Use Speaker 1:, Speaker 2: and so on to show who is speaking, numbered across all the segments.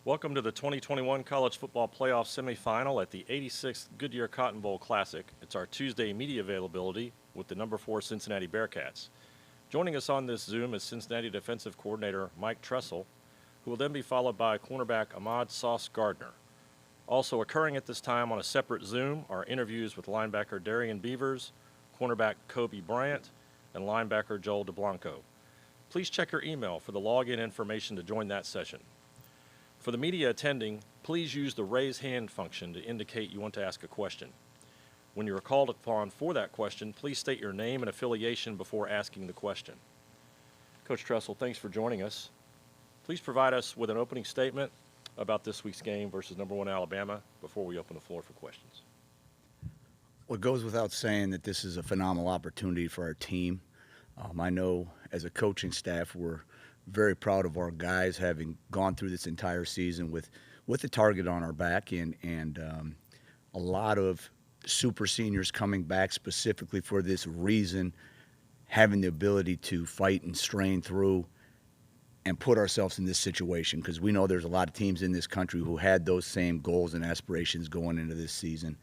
Speaker 1: Welcome to the 2021 College Football Playoff Semifinal at the 86th Goodyear Cotton Bowl Classic. It's our Tuesday media availability with the number 4 Cincinnati Bearcats. Joining us on this Zoom is Cincinnati Defensive Coordinator Mike Tressel, who will then be followed by cornerback Ahmad Sauce Gardner. Also occurring at this time on a separate Zoom are interviews with linebacker Darian Beavers, cornerback Kobe Bryant, and linebacker Joel DeBlanco. Please check your email for the login information to join that session. For the media attending, please use the raise hand function to indicate you want to ask a question. When you are called upon for that question, please state your name and affiliation before asking the question. Coach Tressel, thanks for joining us. Please provide us with an opening statement about this week's game versus number 1 Alabama before we open the floor for questions.
Speaker 2: Well, it goes without saying that this is a phenomenal opportunity for our team. I know as a coaching staff we're very proud of our guys having gone through this entire season with the target on our back and a lot of super seniors coming back specifically for this reason, having the ability to fight and strain through and put ourselves in this situation, because we know there's a lot of teams in this country who had those same goals and aspirations going into this season.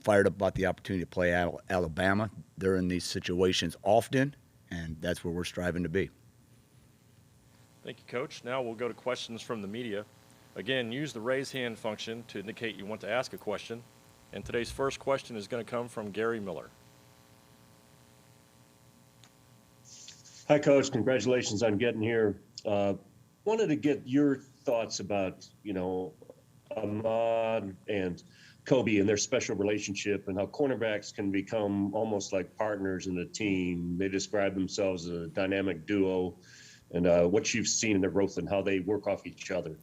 Speaker 2: Fired up about the opportunity to play Alabama. They're in these situations often, and that's where we're striving to be.
Speaker 1: Thank you, Coach. Now we'll go to questions from the media. Again, use the raise hand function to indicate you want to ask a question. And today's first question is going to come from Gary Miller.
Speaker 3: Hi, Coach. Congratulations on getting here. Wanted to get your thoughts about, Ahmad and Kobe and their special relationship and how cornerbacks can become almost like partners in a team. They describe themselves as a dynamic duo, and what you've seen in their growth and how they work off each other.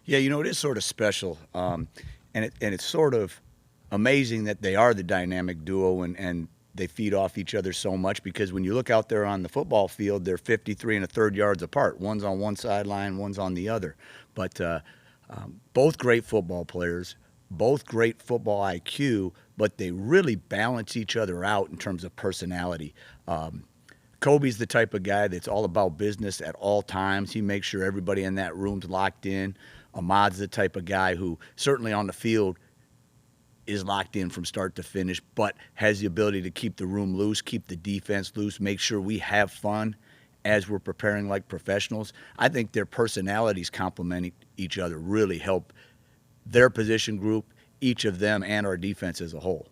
Speaker 2: Yeah, it is sort of special, and it's sort of amazing that they are the dynamic duo and they feed off each other so much, because when you look out there on the football field, they're 53 1/3 yards apart. One's on one sideline, one's on the other. But both great football players, both great football IQ, but they really balance each other out in terms of personality. Kobe's the type of guy that's all about business at all times. He makes sure everybody in that room's locked in. Ahmad's the type of guy who certainly on the field is locked in from start to finish, but has the ability to keep the room loose, keep the defense loose, make sure we have fun as we're preparing like professionals. I think their personalities complementing each other really help their position group, each of them, and our defense as a whole.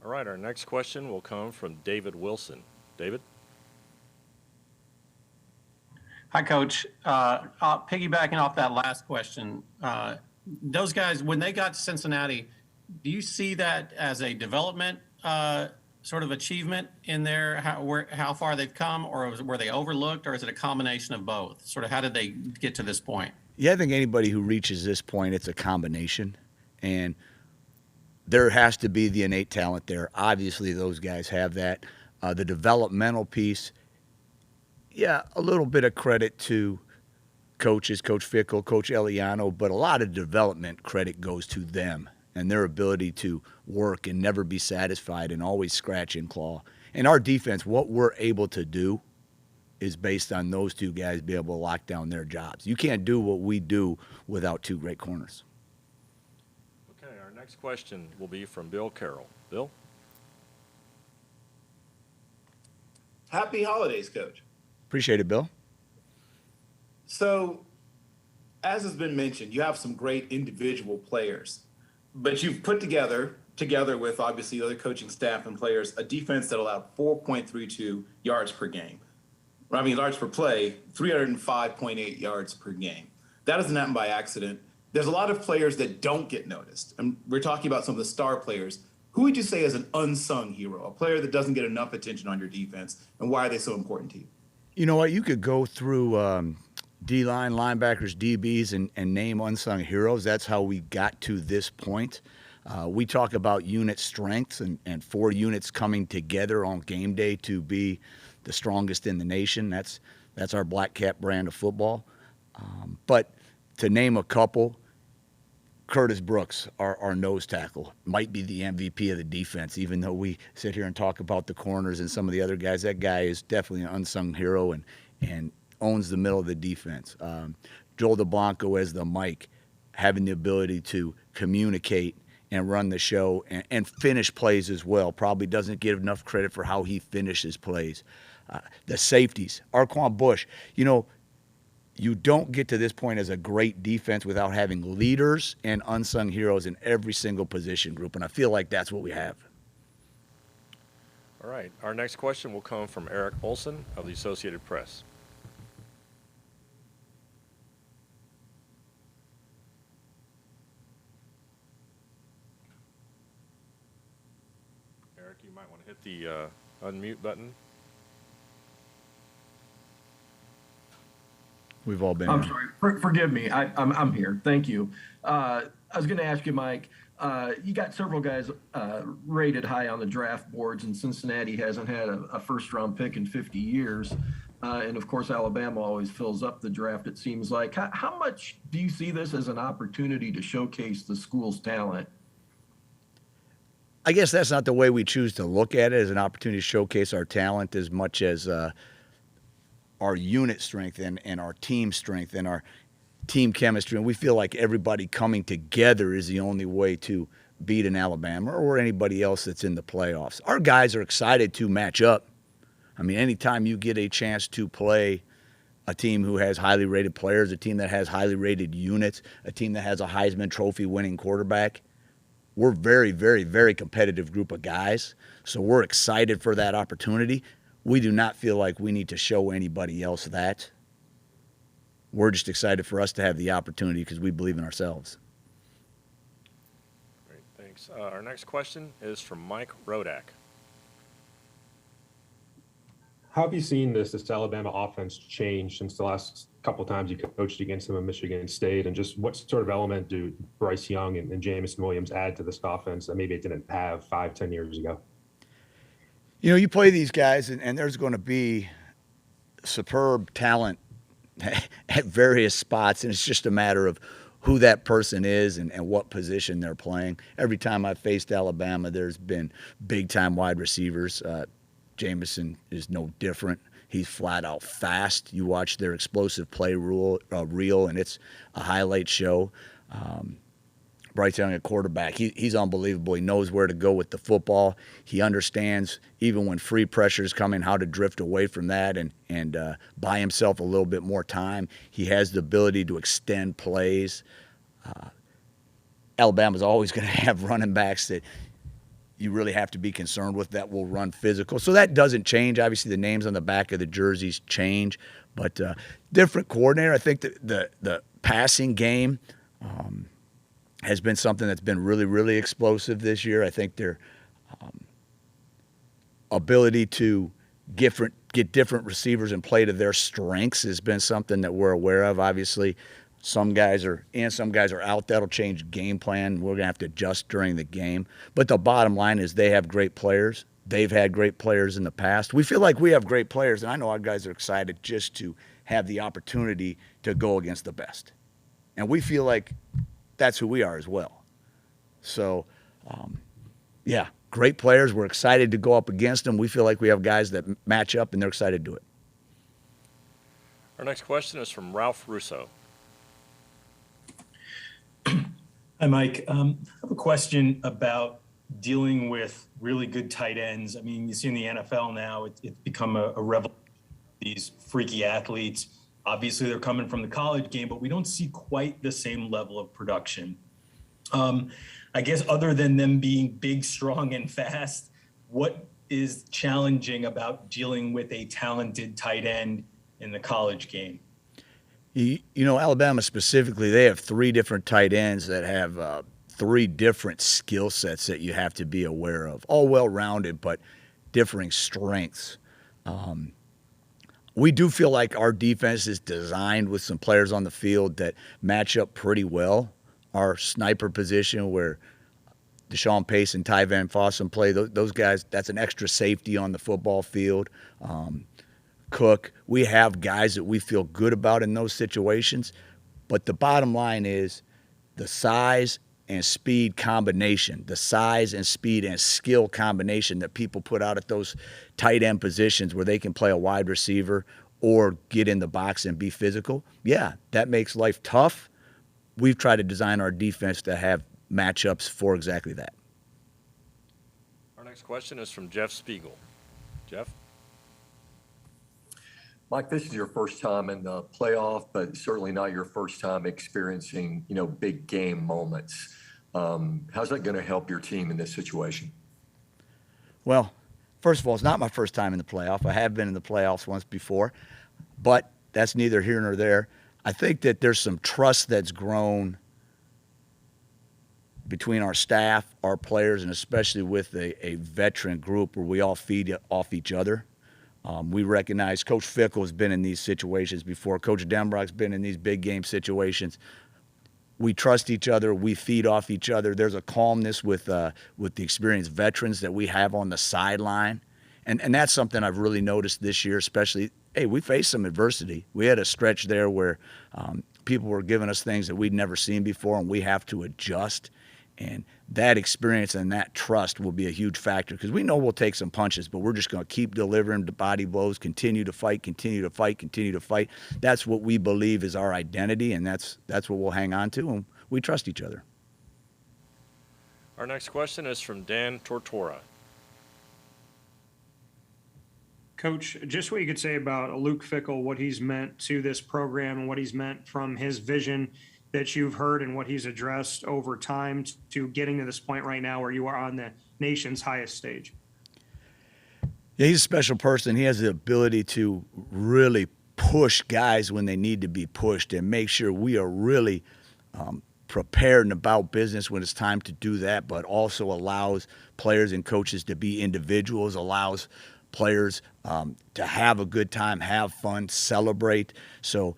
Speaker 1: All right, our next question will come from David Wilson. David?
Speaker 4: Hi, Coach. Piggybacking off that last question, those guys, when they got to Cincinnati, do you see that as a development sort of achievement in there, how far they've come, or were they overlooked, or is it a combination of both? Sort of how did they get to this point?
Speaker 2: Yeah, I think anybody who reaches this point, it's a combination. And there has to be the innate talent there. Obviously, those guys have that. The developmental piece, yeah, a little bit of credit to coaches, Coach Fickell, Coach Eliano, but a lot of development credit goes to them and their ability to work and never be satisfied and always scratch and claw. And our defense, what we're able to do is based on those two guys being able to lock down their jobs. You can't do what we do without two great corners.
Speaker 1: Okay, our next question will be from Bill Carroll. Bill?
Speaker 5: Happy holidays, Coach.
Speaker 2: Appreciate it, Bill.
Speaker 5: So, as has been mentioned, you have some great individual players, but you've put together with obviously other coaching staff and players, a defense that allowed 4.32 yards per game. Yards per play, 305.8 yards per game. That doesn't happen by accident. There's a lot of players that don't get noticed. And we're talking about some of the star players. Who would you say is an unsung hero, a player that doesn't get enough attention on your defense, and why are they so important to you?
Speaker 2: You know what? You could go through D-line, linebackers, DBs, and name unsung heroes. That's how we got to this point. We talk about unit strengths and 4 units coming together on game day to be the strongest in the nation. That's our Black Cat brand of football. But to name a couple, Curtis Brooks, our nose tackle, might be the MVP of the defense, even though we sit here and talk about the corners and some of the other guys. That guy is definitely an unsung hero, and owns the middle of the defense. Joel DeBlanco as the Mike, having the ability to communicate and run the show and finish plays as well. Probably doesn't get enough credit for how he finishes plays. The safeties, Arquan Bush, you know, you don't get to this point as a great defense without having leaders and unsung heroes in every single position group, and I feel like that's what we have.
Speaker 1: All right. Our next question will come from Eric Olson of the Associated Press. Eric, you might want to hit the unmute button.
Speaker 2: We've all been.
Speaker 6: I'm sorry. Forgive me. I'm here. Thank you. I was going to ask you, Mike. You got several guys rated high on the draft boards, and Cincinnati hasn't had a first-round pick in 50 years. And of course, Alabama always fills up the draft. It seems like. How much do you see this as an opportunity to showcase the school's talent?
Speaker 2: I guess that's not the way we choose to look at it, as an opportunity to showcase our talent as much as our unit strength and our team strength and our team chemistry. And we feel like everybody coming together is the only way to beat an Alabama or anybody else that's in the playoffs. Our guys are excited to match up. I mean, anytime you get a chance to play a team who has highly rated players, a team that has highly rated units, a team that has a Heisman Trophy winning quarterback, we're very, very, very competitive group of guys. So we're excited for that opportunity. We do not feel like we need to show anybody else that. We're just excited for us to have the opportunity because we believe in ourselves.
Speaker 1: Great, thanks. Our next question is from Mike Rodak.
Speaker 7: How have you seen this Alabama offense change since the last couple of times you coached against them at Michigan State? And just what sort of element do Bryce Young and Jamison Williams add to this offense that maybe it didn't have 5-10 years ago?
Speaker 2: You know, you play these guys, and there's going to be superb talent at various spots, and it's just a matter of who that person is and what position they're playing. Every time I've faced Alabama, there's been big-time wide receivers. Jamison is no different. He's flat out fast. You watch their explosive play reel, and it's a highlight show. Bryce Young at quarterback, he's unbelievable. He knows where to go with the football. He understands, even when free pressure is coming, how to drift away from that and buy himself a little bit more time. He has the ability to extend plays. Alabama's always going to have running backs that you really have to be concerned with that will run physical. So that doesn't change. Obviously, the names on the back of the jerseys change, but different coordinator. I think the passing game has been something that's been really, really explosive this year. I think their ability to get different receivers and play to their strengths has been something that we're aware of. Obviously, some guys are in, some guys are out. That'll change game plan. We're going to have to adjust during the game. But the bottom line is they have great players. They've had great players in the past. We feel like we have great players, and I know our guys are excited just to have the opportunity to go against the best. And we feel like that's who we are as well. So, yeah, great players. We're excited to go up against them. We feel like we have guys that match up, and they're excited to do it.
Speaker 1: Our next question is from Ralph Russo.
Speaker 8: Hi, Mike. I have a question about dealing with really good tight ends. I mean, you see in the NFL now, it's become a revolution. These freaky athletes, obviously they're coming from the college game, but we don't see quite the same level of production. I guess other than them being big, strong, and fast, what is challenging about dealing with a talented tight end in the college game?
Speaker 2: You know, Alabama specifically, they have three different tight ends that have three different skill sets that you have to be aware of. All well-rounded, but differing strengths. We do feel like our defense is designed with some players on the field that match up pretty well. Our sniper position, where Deshaun Pace and Ty Van Fossen play, those guys, that's an extra safety on the football field. Cook, we have guys that we feel good about in those situations. But the bottom line is the size and speed combination, the size and speed and skill combination that people put out at those tight end positions where they can play a wide receiver or get in the box and be physical, yeah, that makes life tough. We've tried to design our defense to have matchups for exactly that.
Speaker 1: Our next question is from Jeff Spiegel. Jeff?
Speaker 9: Mike, this is your first time in the playoff, but certainly not your first time experiencing, big game moments. How's that going to help your team in this situation?
Speaker 2: Well, first of all, it's not my first time in the playoff. I have been in the playoffs once before, but that's neither here nor there. I think that there's some trust that's grown between our staff, our players, and especially with a veteran group where we all feed off each other. We recognize Coach Fickell has been in these situations before. Coach Denbrock's been in these big game situations. We trust each other. We feed off each other. There's a calmness with the experienced veterans that we have on the sideline. And that's something I've really noticed this year, especially, hey, we faced some adversity. We had a stretch there where people were giving us things that we'd never seen before, and we have to adjust. And that experience and that trust will be a huge factor because we know we'll take some punches, but we're just going to keep delivering the body blows, continue to fight, continue to fight, continue to fight. That's what we believe is our identity, and that's what we'll hang on to, and we trust each other.
Speaker 1: Our next question is from Dan Tortora.
Speaker 10: Coach, just what you could say about Luke Fickell, what he's meant to this program and what he's meant from his vision that you've heard and what he's addressed over time to getting to this point right now where you are on the nation's highest stage.
Speaker 2: Yeah, he's a special person. He has the ability to really push guys when they need to be pushed and make sure we are really prepared and about business when it's time to do that, but also allows players and coaches to be individuals, allows players to have a good time, have fun, celebrate. So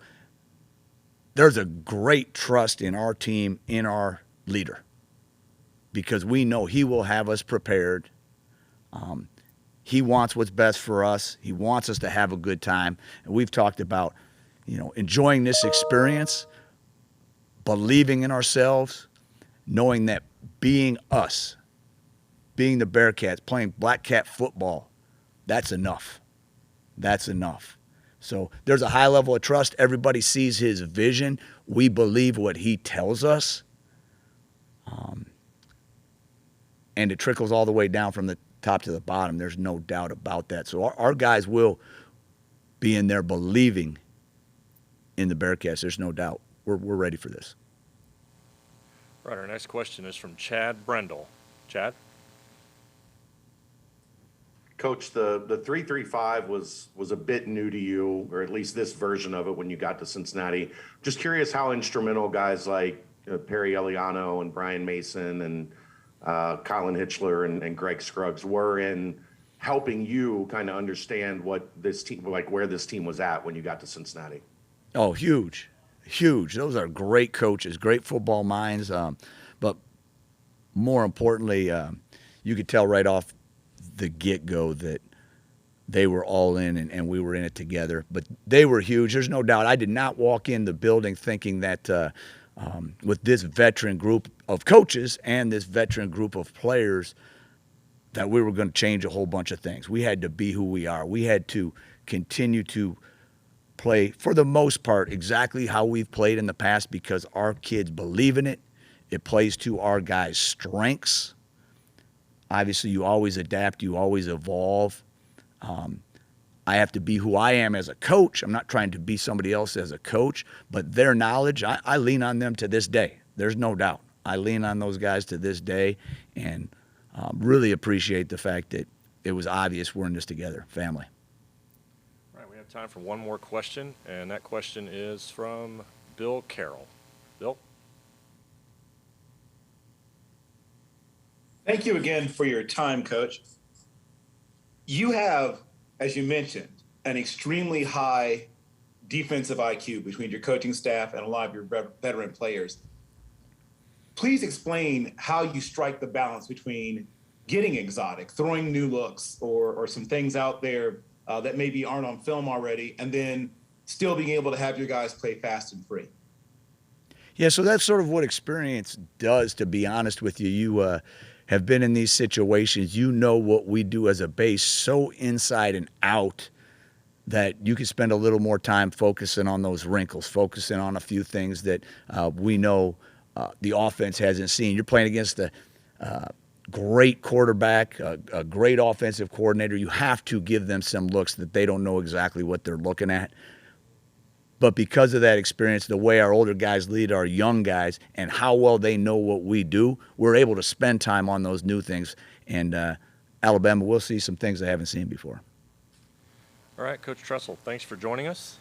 Speaker 2: there's a great trust in our team, in our leader, because we know he will have us prepared. He wants what's best for us. He wants us to have a good time. And we've talked about, enjoying this experience, believing in ourselves, knowing that being us, being the Bearcats, playing black cat football, that's enough. That's enough. So there's a high level of trust. Everybody sees his vision. We believe what he tells us. And it trickles all the way down from the top to the bottom. There's no doubt about that. So our guys will be in there believing in the Bearcats. There's no doubt. We're ready for this.
Speaker 1: Right, our next question is from Chad Brendel. Chad?
Speaker 11: Coach, the 3-3-5 was a bit new to you, or at least this version of it when you got to Cincinnati. Just curious how instrumental guys like Perry Eliano and Brian Mason and Colin Hitchler and Greg Scruggs were in helping you kind of understand what this team, like where this team was at when you got to Cincinnati.
Speaker 2: Oh, huge. Those are great coaches, great football minds. But more importantly, you could tell right off the get-go that they were all in and we were in it together. But they were huge. There's no doubt. I did not walk in the building thinking that with this veteran group of coaches and this veteran group of players that we were going to change a whole bunch of things. We had to be who we are. We had to continue to play, for the most part, exactly how we've played in the past because our kids believe in it. It plays to our guys' strengths. Obviously, you always adapt, you always evolve. I have to be who I am as a coach. I'm not trying to be somebody else as a coach, but their knowledge, I lean on them to this day. There's no doubt. I lean on those guys to this day and really appreciate the fact that it was obvious we're in this together, family.
Speaker 1: All right, we have time for one more question, and that question is from Bill Carroll. Bill?
Speaker 5: Thank you again for your time, Coach. You have, as you mentioned, an extremely high defensive IQ between your coaching staff and a lot of your veteran players. Please explain how you strike the balance between getting exotic, throwing new looks or some things out there that maybe aren't on film already, and then still being able to have your guys play fast and free.
Speaker 2: Yeah, so that's sort of what experience does, to be honest with you. You have been in these situations. You know what we do as a base so inside and out that you can spend a little more time focusing on those wrinkles, focusing on a few things that we know the offense hasn't seen. You're playing against a great quarterback, a great offensive coordinator. You have to give them some looks that they don't know exactly what they're looking at. But because of that experience, the way our older guys lead our young guys and how well they know what we do, we're able to spend time on those new things. And Alabama will see some things they haven't seen before.
Speaker 1: All right, Coach Tressel, thanks for joining us.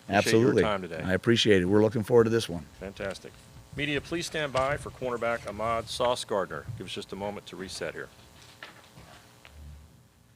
Speaker 2: Absolutely.
Speaker 1: Your time today.
Speaker 2: I appreciate it. We're looking forward to this one.
Speaker 1: Fantastic. Media, please stand by for cornerback Ahmad Sauce Gardner. Give us just a moment to reset here.